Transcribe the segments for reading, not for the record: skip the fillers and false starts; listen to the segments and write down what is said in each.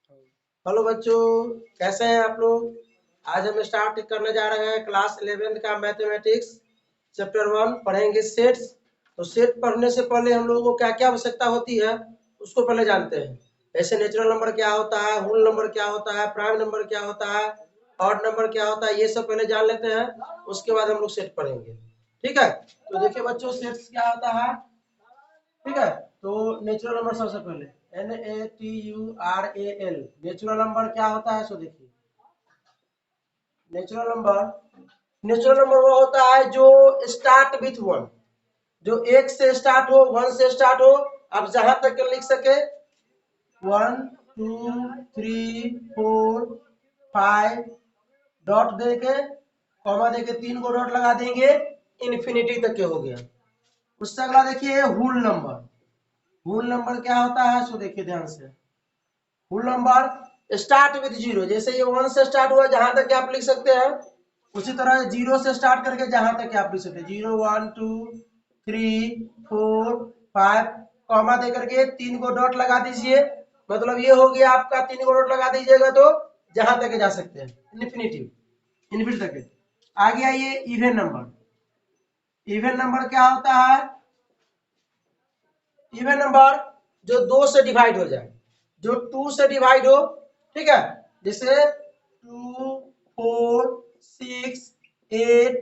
Hello बच्चों, कैसे हैं आप लोग। आज हम स्टार्ट करने जा रहे हैं क्लास 11 का मैथमेटिक्स चैप्टर 1 पढ़ेंगे सेट्स। तो सेट पढ़ने से पहले हम लोगों को क्या क्या आवश्यकता होती है उसको पहले जानते हैं। ऐसे नेचुरल नंबर क्या होता है, होल नंबर क्या होता है, प्राइम नंबर क्या होता है, ऑड नंबर क्या होता है, ये सब पहले जान लेते हैं। उसके बाद हम लोग सेट पढ़ेंगे। ठीक है, तो देखिए बच्चों, सेट्स क्या होता है। ठीक है, तो नेचुरल नंबर सबसे पहले NATURAL नेचुरल नंबर क्या होता है, सो देखिए। नेचुरल नंबर नेचुरल नंबर वो होता है जो स्टार्ट विथ वन, जो एक से स्टार्ट हो, वन से स्टार्ट हो। आप जहां तक लिख सके 1 2 3 4 5 डॉट दे के, कॉमा दे के 3 को डॉट लगा देंगे, इन्फिनिटी तक के हो गया। उससे अगला देखिए होल नंबर। होल नंबर क्या होता है, सो देखिए ध्यान से। Whole number start with zero, जैसे ये 1 से स्टार्ट हुआ जहां तक आप लिख सकते हैं, उसी तरह 0 से स्टार्ट करके जहां तक आप लिख सकते हैं 0 1 2 3 4 5, कॉमा दे करके 3 को डॉट लगा दीजिए। मतलब ये हो गया आपका, 3 को डॉट लगा दीजिएगा तो जहां तक जा सकते हैं, इन्फिनिटी इन्फिनिटी तक। आ गया ये इवन नंबर। इवन नंबर क्या होता है, इवन नंबर जो 2 से डिवाइड हो जाए, जो 2 से डिवाइड हो। ठीक है, जैसे 2 4 6 8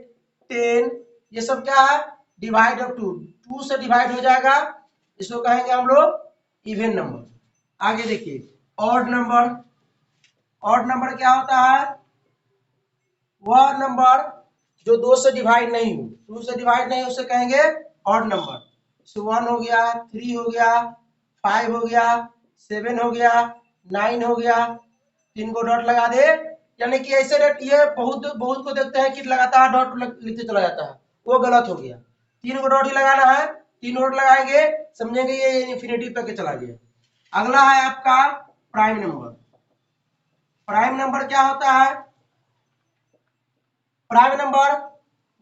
10, ये सब क्या है, डिवाइड ऑफ 2, 2 से डिवाइड हो जाएगा, इसको कहेंगे हम लोग इवन नंबर। आगे देखिए ऑड नंबर। ऑड नंबर क्या होता है, वह नंबर जो 2 से डिवाइड नहीं हो, 2 से डिवाइड नहीं हो, उसे कहेंगे ऑड नंबर। सो 1 हो गया, 3 हो गया, 5 हो गया, 7 हो गया, 9 हो गया, 3 को डॉट लगा दे। यानी कि ऐसे रेट, ये बहुत बहुत को देखते हैं कि लगातार डॉट लिखते चला जाता है, वो गलत हो गया। 3 को डॉट ही लगाना है, 3 डॉट लगाएंगे, समझेंगे ये इन्फिनिटी पे चला गया। अगला है आपका प्राइम नंबर। प्राइम नंबर क्या होता है, प्राइम नंबर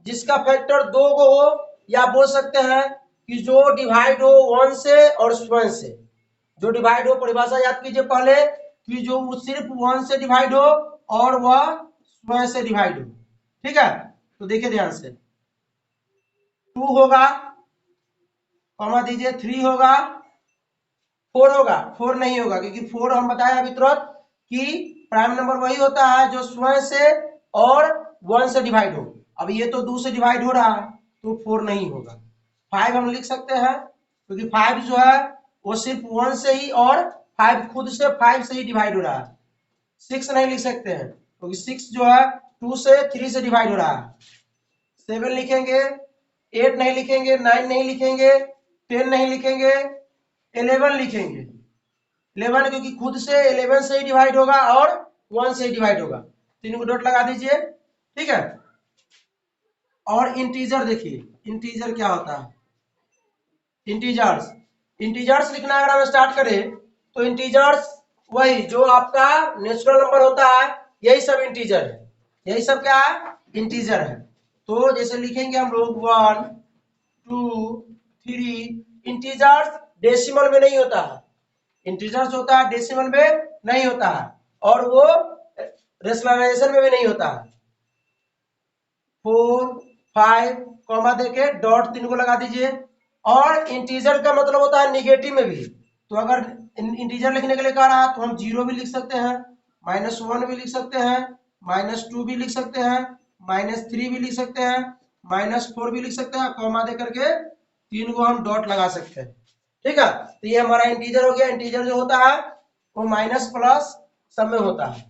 जिसका फैक्टर 2 को हो, या बोल सकते हैं कि जो डिवाइड हो 1 से और 1 से। जो डिवाइड हो, परिभाषा याद कीजिए पहले, कि जो सिर्फ 1 से डिवाइड हो और वह 1 से डिवाइड हो। ठीक है, तो देखिए ध्यान से, 2 होगा, कॉमा दीजिए, 3 होगा, 4 होगा। 4 नहीं होगा, क्योंकि 4 हम बताए अभी तुरंत कि प्राइम नंबर वही होता है जो 1 से और 1 से डिवाइड हो। अब ये तो 2 से डिवाइड हो रहा है, तो 4 नहीं होगा। 5 हम लिख सकते हैं, क्योंकि 5 जो है वो सिर्फ 1 से ही, और 5 खुद से 5 से ही डिवाइड हो रहा है। 6 नहीं लिख सकते हैं, क्योंकि 6 जो है 2 से 3 से डिवाइड हो रहा है। 7 लिखेंगे, 8 नहीं लिखेंगे, 9 नहीं लिखेंगे, 10 नहीं लिखेंगे, 11 लिखेंगे। 11 क्योंकि खुद से 11 से ही डिवाइड होगा और 1 से ही डिवाइड होगा, 3 को डॉट लगा दीजिए। ठीक है, और इंटीजर देखिए, इंटीजर क्या होता है, इंटीजर्स। इंटीजर्स लिखना अगर हम स्टार्ट करें, तो इंटीजर्स वही जो आपका नेचुरल नंबर होता है, यही सब इंटीजर है। यही सब क्या है, इंटीजर है। तो जैसे लिखेंगे हम लोग 1 2 3। इंटीजर्स डेसिमल में नहीं होता है, इंटीजर्स होता है डेसिमल में नहीं होता है, और वो रेशनलाइजेशन में भी नहीं होता है। 4 5, कॉमा देके डॉट 3 को लगा दीजिए। और इंटीजर का मतलब होता है निगेटिव में भी। तो अगर इंटीजर लिखने के लिए कह रहा है, तो हम 0 भी लिख सकते हैं, -1 भी लिख सकते हैं, -2 भी लिख सकते हैं, -3 भी लिख सकते हैं, -4 भी लिख सकते हैं, कॉमा दे करके 3 को हम डॉट लगा सकते हैं। ठीक है, तो ये हमारा इंटीजर हो गया। इंटीजर जो होता है वो माइनस प्लस सब में होता है।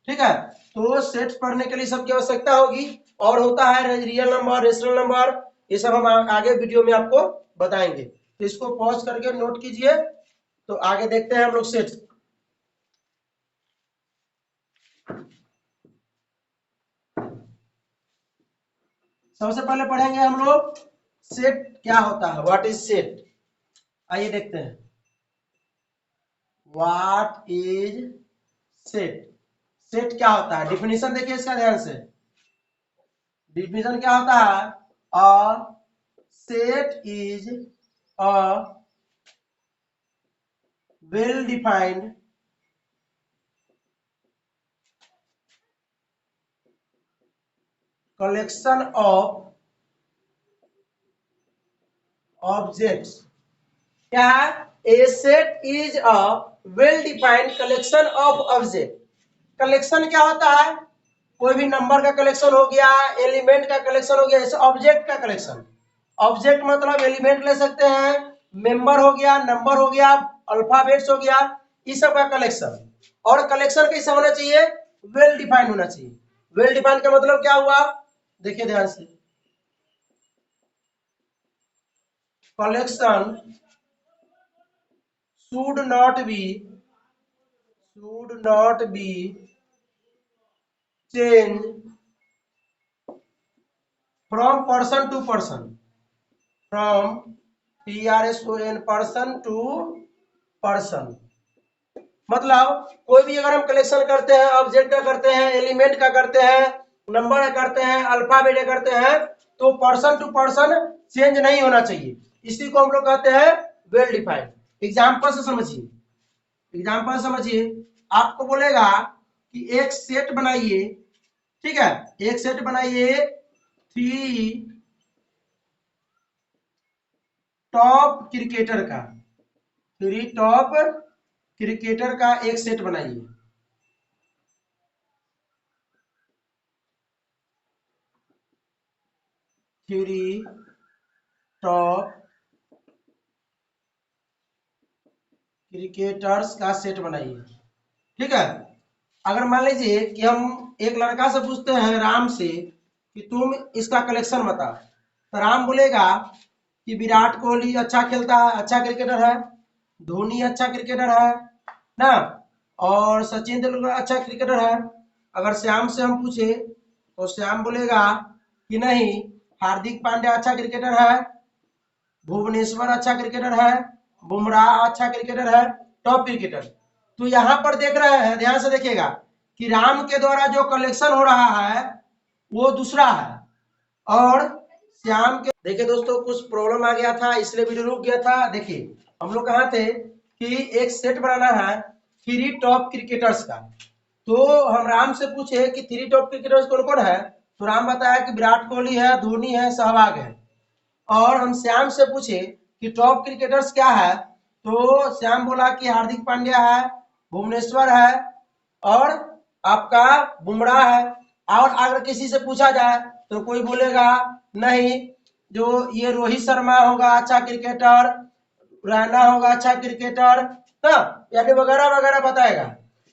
ठीक है, तो सेट्स पढ़ने के लिए सबकी आवश्यकता होगी। और होता है रियल नंबर, रेशनल नंबर, ये सब हम आगे वीडियो में आपको बताएंगे। तो इसको पॉज करके नोट कीजिए, तो आगे देखते हैं हम लोग सेट्स। सबसे पहले पढ़ेंगे हम लोग सेट क्या होता है, व्हाट इज सेट। आइए देखते हैं, व्हाट इज सेट। सेट क्या होता है, डिफिनेशन देखिए इसका ध्यान से। डिफिनेशन क्या होता है, a set is a well defined collection of objects. क्या है? A set is a well defined collection of object. Collection क्या होता है? कोई भी नंबर का कलेक्शन हो गया, एलिमेंट का कलेक्शन हो गया, जैसे ऑब्जेक्ट का कलेक्शन। ऑब्जेक्ट मतलब एलिमेंट ले सकते हैं, मेंबर हो गया, नंबर हो गया, अल्फाबेट्स हो गया, इस सब का कलेक्शन। और कलेक्शन कैसा होना चाहिए? वेल डिफाइंड होना चाहिए। वेल डिफाइंड का मतलब क्या हुआ? देखिए ध्यान से, collection should not be changed from person to person, from person to person। मतलब कोई भी अगर हम कलेक्शन करते हैं, ऑब्जेक्ट का करते हैं, एलिमेंट का करते हैं, नंबर का करते हैं, अल्फाबेट का करते हैं, तो पर्सन टू पर्सन चेंज नहीं होना चाहिए। इसी को हम लोग कहते हैं वेल डिफाइंड। एग्जाम्पल से समझिए, एग्जाम्पल समझिए। आपको बोलेगा कि एक सेट बनाइए, ठीक है, एक सेट बनाइए 3 टॉप क्रिकेटर का, 3 टॉप क्रिकेटर का एक सेट बनाइए। थ्री टॉप क्रिकेटर्स का सेट बनाइए, ठीक है। अगर मान लीजिए कि हम एक लड़का से पूछते हैं, राम से, कि तुम इसका कलेक्शन बता, तो राम बोलेगा कि विराट कोहली अच्छा खेलता है, अच्छा क्रिकेटर है, धोनी अच्छा क्रिकेटर है ना, और सचिन तेंदुलकर अच्छा क्रिकेटर है। अगर श्याम से हम पूछे तो श्याम बोलेगा कि नहीं, हार्दिक पांड्या अच्छा क्रिकेटर है, भुवनेश्वर अच्छा क्रिकेटर है, बुमराह अच्छा क्रिकेटर है, टॉप क्रिकेटर। तो यहाँ पर देख रहे हैं, ध्यान से देखिएगा कि राम के द्वारा जो कलेक्शन हो रहा है वो दूसरा है, और श्याम के, देखिए दोस्तों कुछ प्रॉब्लम आ गया था इसलिए वीडियो रुक गया था। देखिए हम लोग कहाँ थे कि एक सेट बनाना है 3 टॉप क्रिकेटर्स का। तो हम राम से पूछे कि 3 टॉप क्रिकेटर्स कौन कौन है, तो राम बताया कि विराट कोहली है, धोनी है, सहवाग है। और हम श्याम से पूछे कि टॉप क्रिकेटर्स क्या है, तो श्याम बोला कि हार्दिक पांड्या है, भुवनेश्वर है, और आपका बुमराह है। और अगर किसी से पूछा जाए तो कोई बोलेगा नहीं, जो ये रोहित शर्मा होगा अच्छा क्रिकेटर, रैना होगा अच्छा क्रिकेटर ना, यानी वगैरह वगैरह बताएगा।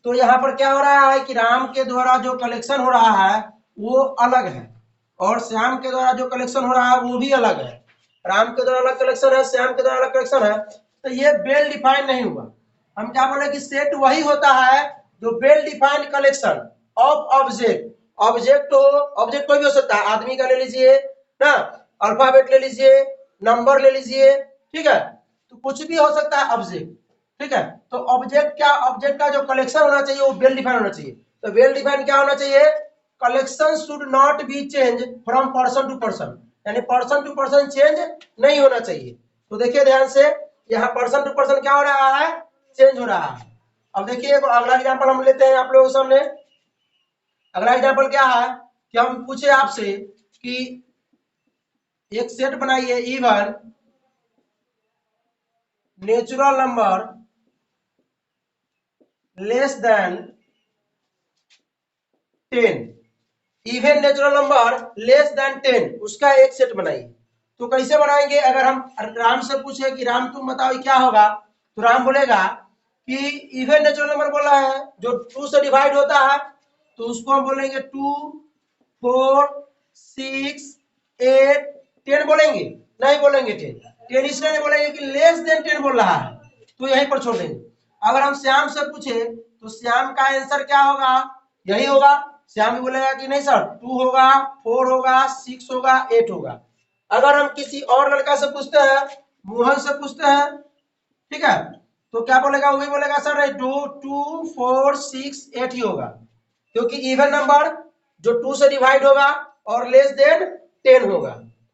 तो यहाँ पर क्या हो रहा है कि राम के द्वारा जो कलेक्शन हो रहा है वो अलग है, और श्याम के द्वारा जो कलेक्शन हो रहा है वो भी अलग है। राम के द्वारा अलग कलेक्शन है, श्याम के द्वारा अलग कलेक्शन है, तो ये वेल डिफाइंड नहीं हुआ। हम क्या बोले कि सेट वही होता है जो well defined collection of object. Object हो, ऑब्जेक्ट कोई भी हो सकता है, आदमी का ले लीजिए ना, अल्फाबेट ले लीजिए, नंबर ले लीजिए, ठीक है, तो कुछ भी हो सकता है ऑब्जेक्ट, ठीक है। तो ऑब्जेक्ट क्या, ऑब्जेक्ट का जो कलेक्शन होना चाहिए वो वेल डिफाइंड होना चाहिए। तो वेल डिफाइंड क्या होना चाहिए? Collection should not be change from person to person, यानी पर्सन टू पर्सन चेंज नहीं होना चाहिए। तो देखिए ध्यान से, यहाँ पर्सन टू पर्सन क्या हो रहा है? चेंज हो रहा है। अब देखिए अगला एग्जांपल हम लेते हैं आप लोगों के सामने। अगला एग्जांपल क्या है कि हम पूछे आपसे कि एक सेट बनाइए even natural number less than 10, even natural number less than 10, उसका एक सेट बनाइए। तो कैसे बनाएंगे? अगर हम राम से पूछे कि राम तुम बताओ क्या होगा, तो राम बोलेगा कि इवन नेचुरल नंबर बोला है जो 2 से डिवाइड होता है, तो उसको हम बोलेंगे 2, 4, 6, 8, 10 बोलेंगे? नहीं बोलेंगे 10 इसलिए नहीं बोलेंगे कि लेस देन 10 बोल रहा है, तो यहीं पर छोड़ देंगे। अगर हम श्याम से पूछे तो श्याम का आंसर क्या होगा? यही होगा। श्याम भी बोलेगा कि नहीं सर 2 होगा, 4 होगा, 6 होगा, 8 होगा। अगर हम किसी और लड़का से पूछते हैं, मोहन से पूछते हैं, ठीक है, तो क्या बोलेगा? वही बोलेगा सर 2, 2, 4, 6, 8 ही होगा, क्योंकि इवन नंबर जो 2 से डिवाइड होगा और लेस देन 10 होगा,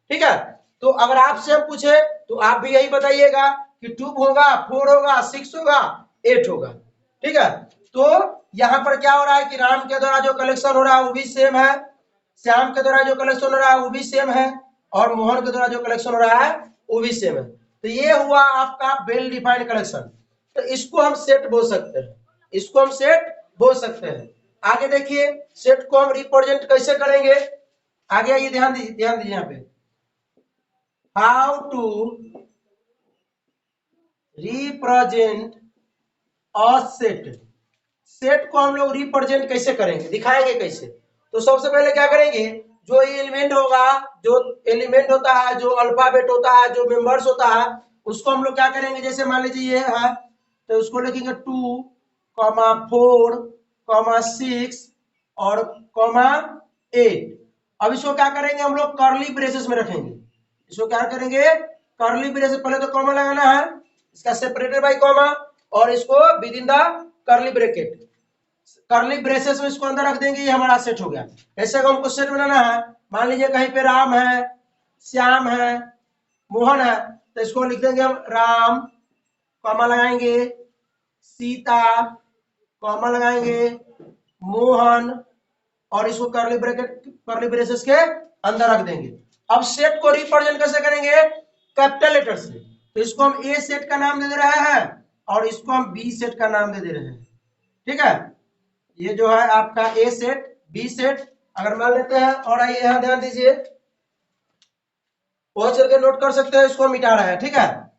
ठीक है। तो अगर आपसे हम पूछे तो आप भी यही बताइएगा कि 2 होगा, 4 होगा, 6 होगा, 8 होगा, ठीक है। तो यहाँ पर क्या हो रहा है कि राम के द्वारा जो कलेक्शन हो रहा है वो भी सेम है, श्याम के द्वारा जो कलेक्शन हो रहा है वो भी सेम है, और मोहन के द्वारा जो कलेक्शन हो रहा है वो भी सेम है। तो ये हुआ आपका वेल डिफाइंड कलेक्शन। तो इसको हम सेट बोल सकते हैं, इसको हम सेट बोल सकते हैं। आगे देखिए सेट को हम रिप्रेजेंट कैसे करेंगे, आगे आइए ध्यान दीजिए यहाँ पे, how to represent a set. Set को हम लोग रिप्रेजेंट कैसे करेंगे, दिखाएंगे कैसे। तो सबसे पहले क्या करेंगे, जो एलिमेंट होगा, जो एलिमेंट होता है, जो अल्फाबेट होता है, जो मेंबर्स होता है, उसको हम लोग क्या करेंगे, जैसे मान लीजिए ये है तो उसको लिखेंगे 2, 4, 6 और 8। अब इसको क्या करेंगे हम लोग, कर्ली ब्रेसेस में रखेंगे। इसको क्या करेंगे, कर्ली ब्रेसेस, पहले तो कॉमा लगाना है, इसका सेपरेटेड बाय कॉमा, और इसको with in the curly bracket, curly braces में इसको अंदर रख देंगे, ये हमारा सेट हो गया। ऐसे अगर हमको सेट बनाना है, मान लीजिए कहीं पे राम है, श्याम है, मोहन है, तो इसको लिख देंगे हम राम, कॉमा लगाएंगे, सीता, कॉमा लगाएंगे, मोहन, और इसको कर्ली ब्रैकेट, कर्ली ब्रेसेस के अंदर रख देंगे। अब सेट को रिप्रेजेंट कैसे करेंगे, कैपिटल लेटर से। तो इसको हम ए सेट का नाम दे दे रहे हैं, और इसको हम बी सेट का नाम दे दे रहे हैं। ठीक है, ये जो है आपका ए सेट, बी सेट अगर मान लेते हैं, और आइए यहां ध्यान दीजिए, वो चल के नोट कर सकते हैं, इसको मिटा रहा है। ठीक है,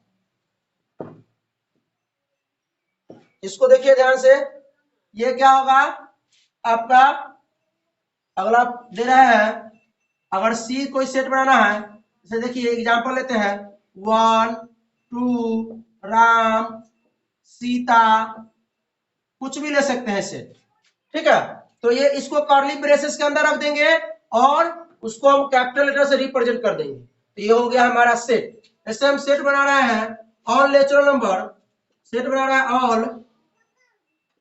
इसको देखिए ध्यान से, ये क्या होगा आपका, अगला दे रहा है, अगर सी कोई सेट बनाना है, जैसे देखिए एग्जांपल लेते हैं, 1, 2, राम, सीता, कुछ भी ले सकते हैं सेट। ठीक है, तो ये इसको कर्ली ब्रेसेस के अंदर रख देंगे, और उसको हम कैपिटल लेटर से रिप्रेजेंट कर देंगे। तो ये हो गया हमारा सेट। ऐसे हम सेट बना रहे हैं, ऑल नेचुरल नंबर, सेट बना रहा है all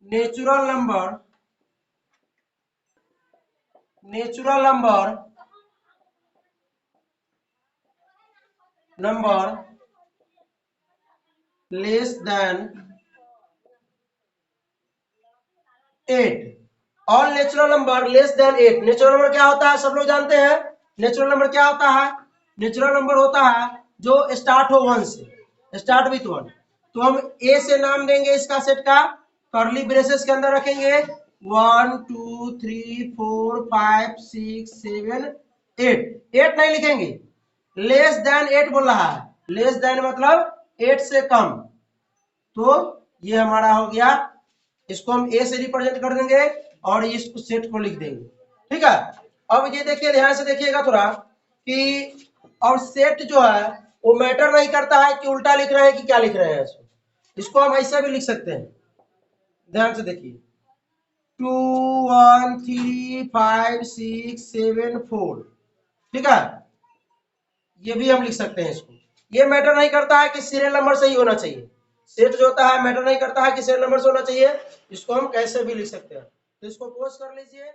natural number, natural number, number less than 8, all natural number less than 8। Natural number क्या होता है, सब लोग जानते हैं, नेचुरल नंबर क्या होता है, नेचुरल नंबर होता है जो स्टार्ट हो 1 से, स्टार्ट विथ 1। तो हम ए से नाम देंगे इसका सेट का, कर्ली ब्रेसेस के अंदर रखेंगे 1, 2, 3, 4, 5, 6, 7, 8। 8 नहीं लिखेंगे, लेस देन 8 बोल रहा है, लेस देन मतलब 8 से कम। तो ये हमारा हो गया, इसको हम ए से रिप्रेजेंट कर देंगे, और इस सेट को लिख देंगे। ठीक है, अब ये देखिए ध्यान से देखिएगा थोड़ा, कि और सेट जो है वो मैटर नहीं करता है कि उल्टा लिख रहे हैं कि क्या लिख रहे हैं, इसको हम ऐसे भी लिख सकते हैं। ध्यान से देखिए, 2, 1, 3, 5, 6, 7, 4। ठीक है, ये भी हम लिख सकते हैं इसको। ये मैटर नहीं करता है कि सीरियल नंबर से ही होना चाहिए, सेट जो होता है मैटर नहीं करता है कि सीरियल नंबर से होना चाहिए, इसको हम कैसे भी लिख सकते हैं। तो इसको पोस्ट कर लीजिए।